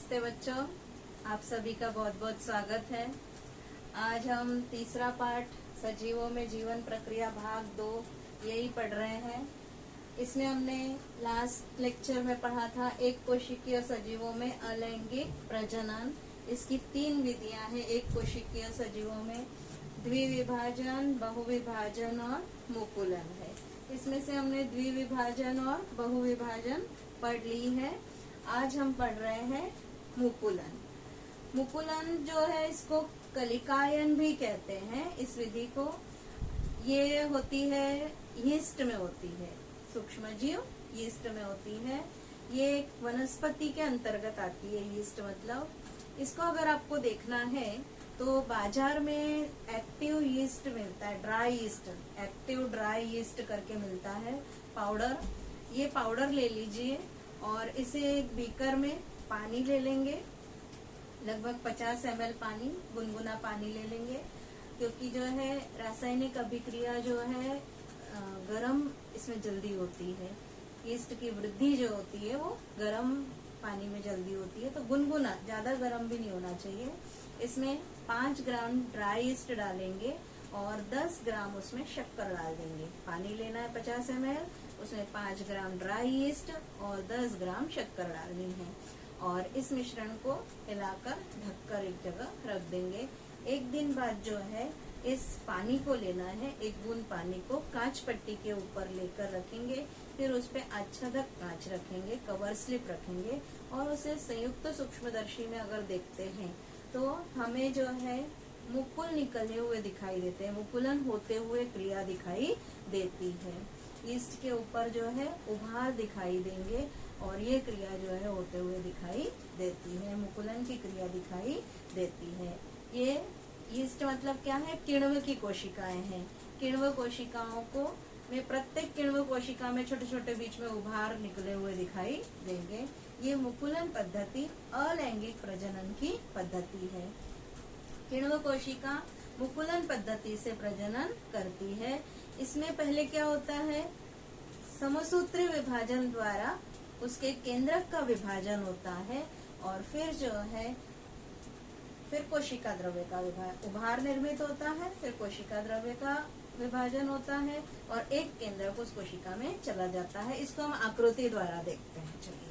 नमस्ते बच्चों, आप सभी का बहुत बहुत स्वागत है। आज हम तीसरा पाठ सजीवों में जीवन प्रक्रिया भाग 2 यही पढ़ रहे हैं। इसमें हमने लास्ट लेक्चर में पढ़ा था एक कोशिकीय सजीवों में अलैंगिक प्रजनन। इसकी 3 विधियां हैं एक कोशिकीय सजीवों में, द्विविभाजन, बहुविभाजन और मुकुलन है। इसमें से हमने द्विविभाजन और बहुविभाजन पढ़ ली है। आज हम पढ़ रहे हैं मुकुलन। मुकुलन जो है इसको कलिकायन भी कहते हैं। इस विधि को ये होती है यीस्ट में होती है, सूक्ष्म जीव यीस्ट में होती है। ये एक वनस्पति के अंतर्गत आती है यीस्ट। मतलब इसको अगर आपको देखना है तो बाजार में एक्टिव यीस्ट मिलता है, dry yeast, active dry yeast करके मिलता है पाउडर। ये पाउडर ले लीजिए और इसे एक बीकर में पानी ले लेंगे, लगभग 50 ml पानी, गुनगुना पानी ले लेंगे। क्योंकि जो है रासायनिक अभिक्रिया जो है गरम इसमें जल्दी होती है, यीस्ट की वृद्धि जो होती है वो गरम पानी में जल्दी होती है। तो गुनगुना, ज्यादा गरम भी नहीं होना चाहिए। इसमें 5 ग्राम ड्राई यीस्ट डालेंगे और 10 ग्राम उसमें शक्कर डाल देंगे। पानी लेना है 50 ml, उसमें 5 ग्राम ड्राई यीस्ट और 10 ग्राम शक्कर डालनी है और इस मिश्रण को हिलाकर ढककर एक जगह रख देंगे। एक दिन बाद जो है इस पानी को लेना है, एक बूंद पानी को कांच पट्टी के ऊपर लेकर रखेंगे, फिर उस पे आच्छादक कांच रखेंगे, कवर स्लिप रखेंगे और उसे संयुक्त सूक्ष्मदर्शी में अगर देखते हैं तो हमें जो है मुकुल निकले हुए दिखाई देते हैं, मुकुलन होते हुए क्रिया दिखाई देती है। यीस्ट के ऊपर जो है उभार दिखाई देंगे और ये क्रिया जो है होते हुए दिखाई देती है, मुकुलन की क्रिया दिखाई देती है। ये यीस्ट मतलब क्या है? किण्व की कोशिकाएं हैं। किण्व कोशिकाओं को में प्रत्येक किण्व कोशिका में छोटे छोटे बीच में उभार निकले हुए दिखाई देंगे। ये मुकुलन पद्धति अलैंगिक प्रजनन की पद्धति है। किण्व कोशिका मुकुलन पद्धति से प्रजनन करती है। इसमें पहले क्या होता है? समसूत्री विभाजन द्वारा उसके केंद्रक का विभाजन होता है और फिर जो है फिर कोशिका द्रव्य का उभार निर्मित होता है, फिर कोशिका द्रव्य का विभाजन होता है और एक केंद्रक उस कोशिका में चला जाता है। इसको हम आकृति द्वारा देखते हैं। चलिए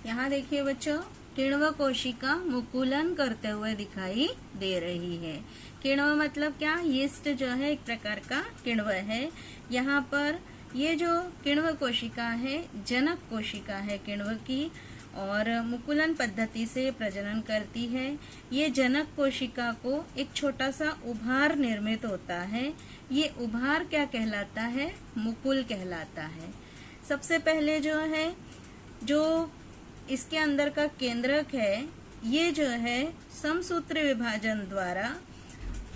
यहाँ देखिए बच्चों, किण्व कोशिका मुकुलन करते हुए दिखाई दे रही है। किण्व मतलब क्या? यीस्ट जो है एक प्रकार का किण्व है। यहाँ पर ये जो किण्व कोशिका है जनक कोशिका है किण्व की और मुकुलन पद्धति से प्रजनन करती है। ये जनक कोशिका को एक छोटा सा उभार निर्मित होता है। ये उभार क्या कहलाता है? मुकुल कहलाता है। सबसे पहले जो है जो इसके अंदर का केंद्रक है ये जो है समसूत्री विभाजन द्वारा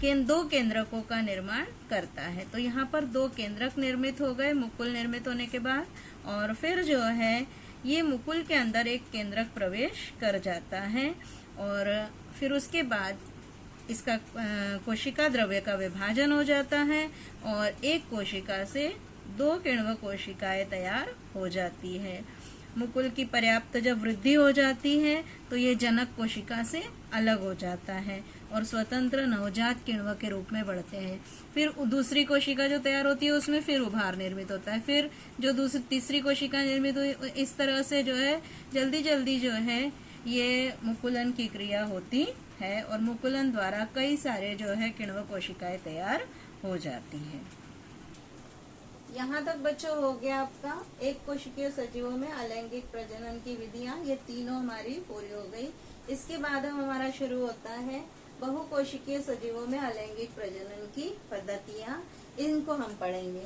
2 केंद्रकों का निर्माण करता है। तो यहाँ पर 2 केंद्रक निर्मित हो गए मुकुल निर्मित होने के बाद और फिर जो है ये मुकुल के अंदर एक केंद्रक प्रवेश कर जाता है और फिर उसके बाद इसका कोशिका द्रव्य का विभाजन हो जाता है और एक कोशिका से 2 किण्व कोशिकाएं तैयार हो जाती है। मुकुल की पर्याप्त जब वृद्धि हो जाती है तो ये जनक कोशिका से अलग हो जाता है और स्वतंत्र नवजात किण्व के रूप में बढ़ते हैं। फिर दूसरी कोशिका जो तैयार होती है उसमें फिर उभार निर्मित होता है, फिर जो तीसरी कोशिका निर्मित हुई। इस तरह से जो है जल्दी जल्दी जो है ये मुकुलन की क्रिया होती है और मुकुलन द्वारा कई सारे जो है किण्व कोशिकाएं तैयार हो जाती है। यहाँ तक बच्चों हो गया आपका एक कोशिकीय सजीवों में अलैंगिक प्रजनन की विधियां। ये तीनों हमारी पूरी हो गई। इसके बाद हमारा शुरू होता है बहुकोशिकीय सजीवों में अलैंगिक प्रजनन की पद्धतियां। इनको हम पढ़ेंगे।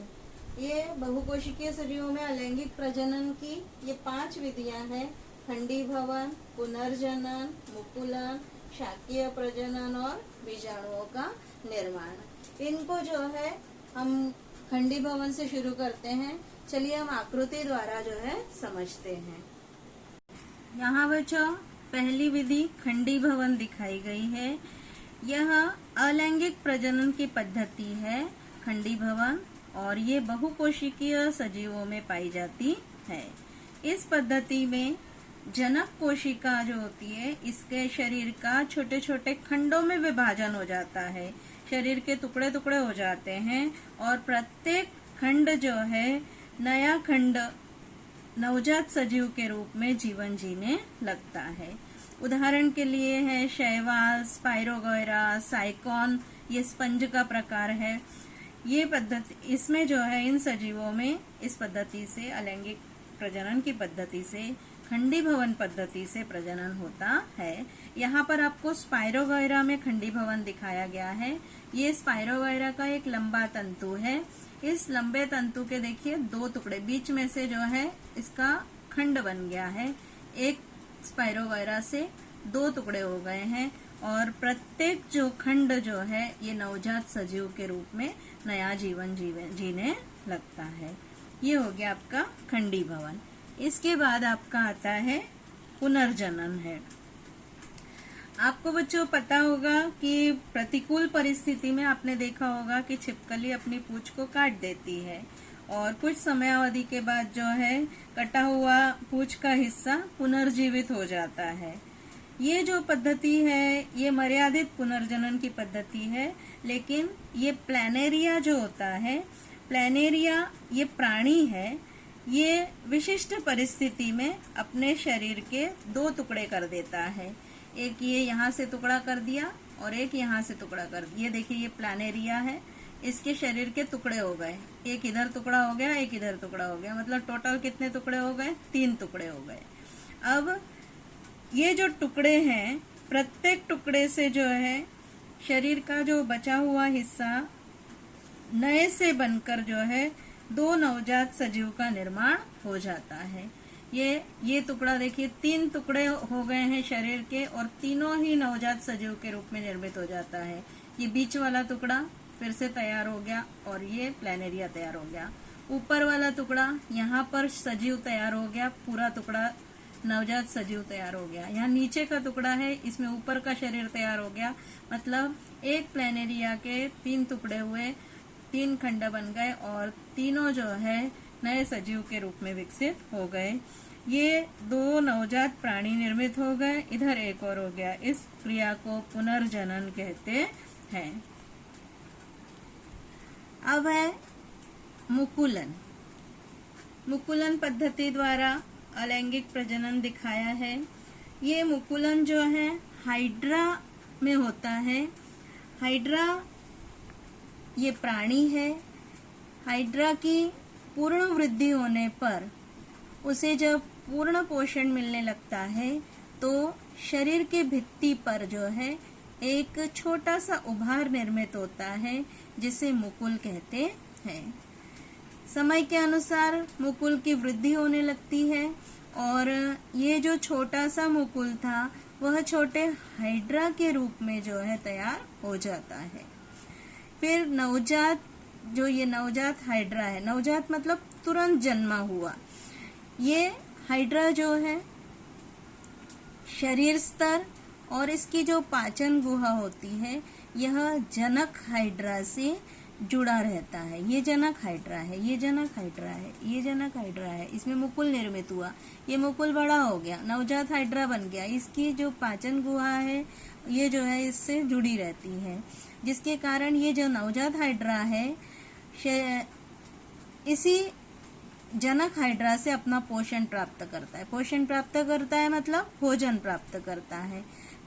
ये बहुकोशिकीय सजीवों में अलैंगिक प्रजनन की ये 5 विधियां हैं: खंडीभवन, पुनर्जनन, मुकुलन, शाकीय प्रजनन और बीजाणुओं का निर्माण। इनको जो है हम खंडीभवन से शुरू करते हैं। चलिए हम आकृति द्वारा जो है समझते हैं। यहाँ बच्चों पहली विधि खंडीभवन दिखाई गई है। यह अलैंगिक प्रजनन की पद्धति है खंडीभवन और ये बहुकोशिकीय सजीवों में पाई जाती है। इस पद्धति में जनक कोशिका जो होती है, इसके शरीर का छोटे छोटे खंडों में विभाजन हो जाता है, शरीर के टुकड़े टुकड़े हो जाते हैं और प्रत्येक खंड जो है नया खंड नवजात सजीव के रूप में जीवन जीने लगता है। उदाहरण के लिए है शैवाल, स्पाइरोगोयरा, साइकॉन, ये स्पंज का प्रकार है। ये पद्धति, इसमें जो है इन सजीवों में इस पद्धति से अलैंगिक प्रजनन की पद्धति से खंडी भवन पद्धति से प्रजनन होता है। यहाँ पर आपको स्पाइरोगोयरा में खंडी भवन दिखाया गया है। ये स्पाइरोगोयरा का एक लंबा तंतु है। इस लंबे तंतु के देखिए 2 टुकड़े, बीच में से जो है इसका खंड बन गया है। एक स्पाइरोगोयरा से 2 टुकड़े हो गए हैं और प्रत्येक जो खंड जो है ये नवजात सजीव के रूप में नया जीवन जीने लगता है। ये हो गया आपका खंडी भवन। इसके बाद आपका आता है पुनर्जनन है। आपको बच्चों पता होगा कि प्रतिकूल परिस्थिति में आपने देखा होगा कि छिपकली अपनी पूंछ को काट देती है और कुछ समयावधि के बाद जो है कटा हुआ पूंछ का हिस्सा पुनर्जीवित हो जाता है। ये जो पद्धति है ये मर्यादित पुनर्जनन की पद्धति है, लेकिन ये प्लैनेरिया जो होता है, प्लैनेरिया ये प्राणी है, ये विशिष्ट परिस्थिति में अपने शरीर के 2 टुकड़े कर देता है। एक ये यहाँ से टुकड़ा कर दिया और एक यहाँ से टुकड़ा कर दिया। ये देखिए ये प्लैनेरिया है, इसके शरीर के टुकड़े हो गए, एक इधर टुकड़ा हो गया, एक इधर टुकड़ा हो गया, मतलब टोटल कितने टुकड़े हो गए? 3 टुकड़े हो गए। अब ये जो टुकड़े हैं, प्रत्येक टुकड़े से जो है शरीर का जो बचा हुआ हिस्सा नए से बनकर जो है 2 नवजात सजीव का निर्माण हो जाता है। ये टुकड़ा देखिए 3 टुकड़े हो गए हैं शरीर के और तीनों ही नवजात सजीव के रूप में निर्मित हो जाता है। ये बीच वाला टुकड़ा फिर से तैयार हो गया और ये प्लैनेरिया तैयार हो गया। ऊपर वाला टुकड़ा, यहाँ पर सजीव तैयार हो गया, पूरा टुकड़ा नवजात सजीव तैयार हो गया। यहाँ नीचे का टुकड़ा है, इसमें ऊपर का शरीर तैयार हो गया, मतलब एक प्लैनेरिया के 3 टुकड़े हुए, 3 खंड बन गए और तीनों जो है नए सजीव के रूप में विकसित हो गए। ये 2 नवजात प्राणी निर्मित हो गए, इधर एक और हो गया। इस क्रिया को पुनर्जनन कहते हैं। अब है मुकुलन। मुकुलन पद्धति द्वारा अलैंगिक प्रजनन दिखाया है। ये मुकुलन जो है हाइड्रा में होता है। हाइड्रा ये प्राणी है। हाइड्रा की पूर्ण वृद्धि होने पर उसे जब पूर्ण पोषण मिलने लगता है तो शरीर के भित्ति पर जो है एक छोटा सा उभार निर्मित होता है जिसे मुकुल कहते हैं। समय के अनुसार मुकुल की वृद्धि होने लगती है और ये जो छोटा सा मुकुल था वह छोटे हाइड्रा के रूप में जो है तैयार हो जाता है। फिर नवजात, जो ये नवजात हाइड्रा है, नवजात मतलब तुरंत जन्मा हुआ, ये हाइड्रा जो है शरीर स्तर और इसकी जो पाचन गुहा होती है यह जनक हाइड्रा से जुड़ा रहता है। ये जनक हाइड्रा है, ये जनक हाइड्रा है, ये जनक हाइड्रा है। इसमें मुकुल निर्मित हुआ, ये मुकुल बड़ा हो गया, नवजात हाइड्रा बन गया। इसकी जो पाचन गुहा है ये जो है इससे जुड़ी रहती है, जिसके कारण ये जो नवजात हाइड्रा है इसी जनक हाइड्रा से अपना पोषण प्राप्त करता है। पोषण प्राप्त करता है मतलब भोजन प्राप्त करता है।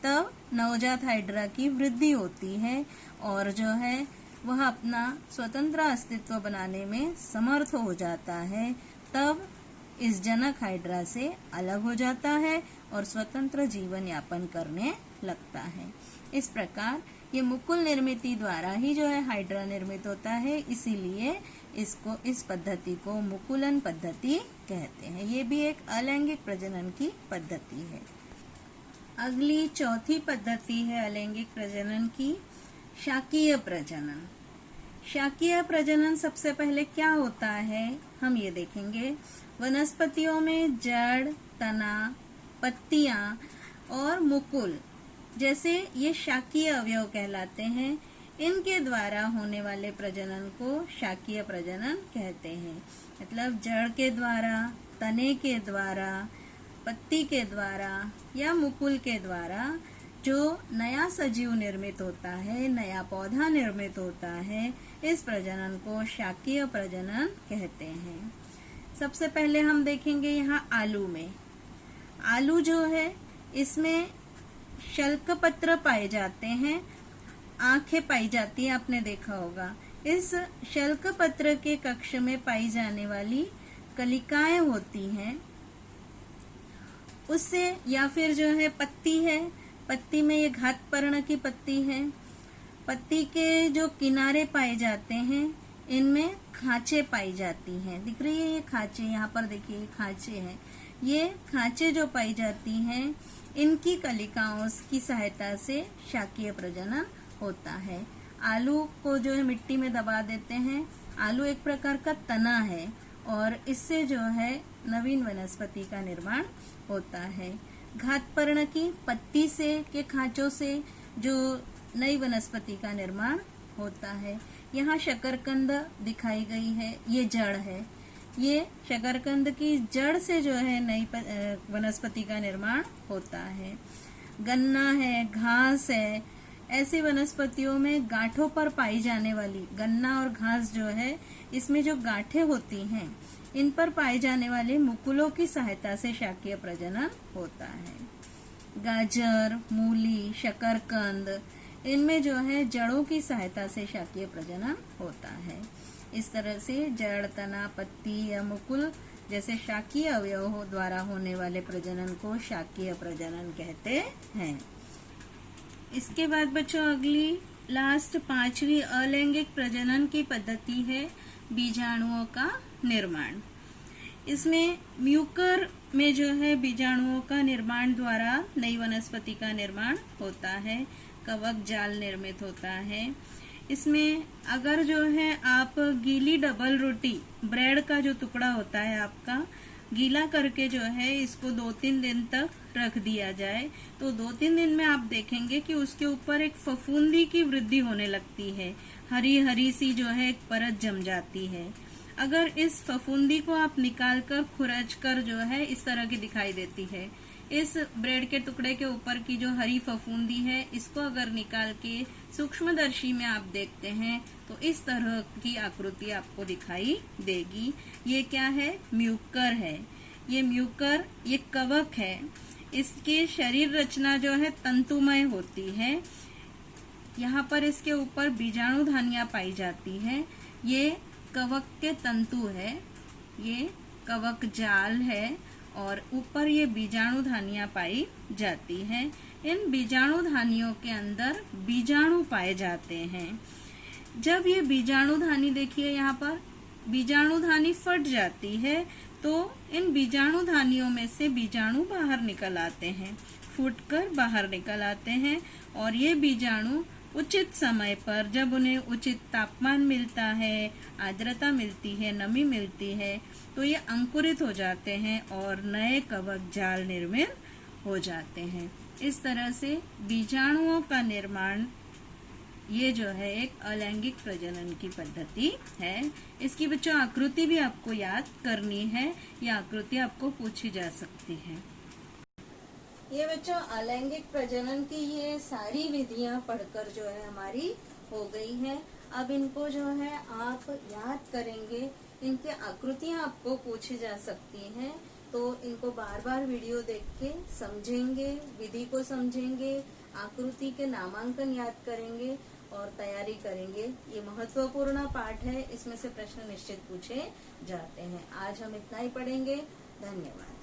तब नवजात हाइड्रा की वृद्धि होती है और जो है वह अपना स्वतंत्र अस्तित्व बनाने में समर्थ हो जाता है। तब इस जनक हाइड्रा से अलग हो जाता है और स्वतंत्र जीवन यापन करने लगता है। इस प्रकार ये मुकुल निर्मिति द्वारा ही जो है हाइड्रा निर्मित होता है, इसीलिए इस पद्धति को मुकुलन पद्धति कहते हैं। ये भी एक अलैंगिक प्रजनन की पद्धति है। अगली चौथी पद्धति है अलैंगिक प्रजनन की, शाकीय प्रजनन। शाकीय प्रजनन सबसे पहले क्या होता है हम ये देखेंगे। वनस्पतियों में जड़, तना, पत्तियां और मुकुल जैसे ये शाकीय अवयव कहलाते हैं। इनके द्वारा होने वाले प्रजनन को शाकीय प्रजनन कहते हैं। मतलब जड़ के द्वारा, तने के द्वारा, पत्ती के द्वारा या मुकुल के द्वारा जो नया सजीव निर्मित होता है, नया पौधा निर्मित होता है, इस प्रजनन को शाकीय प्रजनन कहते हैं। सबसे पहले हम देखेंगे यहाँ आलू में। आलू जो है इसमें शल्क पत्र पाए जाते हैं, आंखें पाई जाती है, आपने देखा होगा। इस शल्क पत्र के कक्ष में पाई जाने वाली कलिकाएं होती हैं, उससे या फिर जो है पत्ती है, पत्ती में ये घात पर्ण की पत्ती है। पत्ती के जो किनारे पाए जाते हैं इनमें खांचे पाई जाती हैं। दिख रही है ये खांचे, यहाँ पर देखिए खांचे हैं। ये खांचे जो पाई जाती हैं इनकी कलिकाओं की सहायता से शाकीय प्रजनन होता है। आलू को जो है मिट्टी में दबा देते हैं। आलू एक प्रकार का तना है और इससे जो है नवीन वनस्पति का निर्माण होता है। घात पर्ण की पत्ती से के खांचों से जो नई वनस्पति का निर्माण होता है। यहाँ शकरकंद दिखाई गई है, ये जड़ है। ये शकरकंद की जड़ से जो है नई वनस्पति का निर्माण होता है। गन्ना है, घास है, ऐसी वनस्पतियों में गांठों पर पाई जाने वाली, गन्ना और घास जो है इसमें जो गांठें होती हैं इन पर पाए जाने वाले मुकुलों की सहायता से शाकीय प्रजनन होता है। गाजर, मूली, शकरकंद, इनमें जो है जड़ों की सहायता से शाकीय प्रजनन होता है। इस तरह से जड़, तना, पत्ती या मुकुल जैसे शाकीय अवयवों द्वारा होने वाले प्रजनन को शाकीय प्रजनन कहते हैं। इसके बाद बच्चों अगली लास्ट 5वीं अलैंगिक प्रजनन की पद्धति है बीजाणुओं का निर्माण। इसमें म्यूकर में जो है बीजाणुओं का निर्माण द्वारा नई वनस्पति का निर्माण होता है, कवक जाल निर्मित होता है। इसमें अगर जो है आप गीली डबल रोटी, ब्रेड का जो टुकड़ा होता है आपका, गीला करके जो है इसको 2-3 दिन तक रख दिया जाए तो 2-3 दिन में आप देखेंगे कि उसके ऊपर एक फफूंदी की वृद्धि होने लगती है, हरी हरी सी जो है एक परत जम जाती है। अगर इस फफूंदी को आप निकाल कर खुरच कर जो है इस तरह की दिखाई देती है। इस ब्रेड के टुकड़े के ऊपर की जो हरी फफूंदी है इसको अगर निकाल के सूक्ष्मदर्शी में आप देखते हैं तो इस तरह की आकृति आपको दिखाई देगी। ये क्या है? म्यूकर है। ये म्यूकर, ये कवक है। इसकी शरीर रचना जो है तंतुमय होती है। यहाँ पर इसके ऊपर बीजाणु धानियां पाई जाती है। ये कवक के तंतु है, ये कवक जाल है और ऊपर ये बीजाणु धानियां पाई जाती हैं। इन बीजाणु धानियों के अंदर बीजाणु पाए जाते हैं। जब ये बीजाणु धानी, देखिए यहाँ पर बीजाणु धानी फट जाती है तो इन बीजाणु धानियों में से बीजाणु बाहर निकल आते हैं, फूटकर बाहर निकल आते हैं और ये बीजाणु उचित समय पर, जब उन्हें उचित तापमान मिलता है, आर्द्रता मिलती है, नमी मिलती है, तो ये अंकुरित हो जाते हैं और नए कवक जाल निर्मित हो जाते हैं। इस तरह से बीजाणुओं का निर्माण ये जो है एक अलैंगिक प्रजनन की पद्धति है। इसकी बच्चों आकृति भी आपको याद करनी है, यह आकृति आपको पूछी जा सकती है। ये बच्चों अलैंगिक प्रजनन की ये सारी विधियां पढ़कर जो है हमारी हो गई है। अब इनको जो है आप याद करेंगे, इनकी आकृतियां आपको पूछी जा सकती हैं, तो इनको बार बार वीडियो देख के समझेंगे, विधि को समझेंगे, आकृति के नामांकन याद करेंगे और तैयारी करेंगे। ये महत्वपूर्ण पाठ है, इसमें से प्रश्न निश्चित पूछे जाते हैं। आज हम इतना ही पढ़ेंगे। धन्यवाद।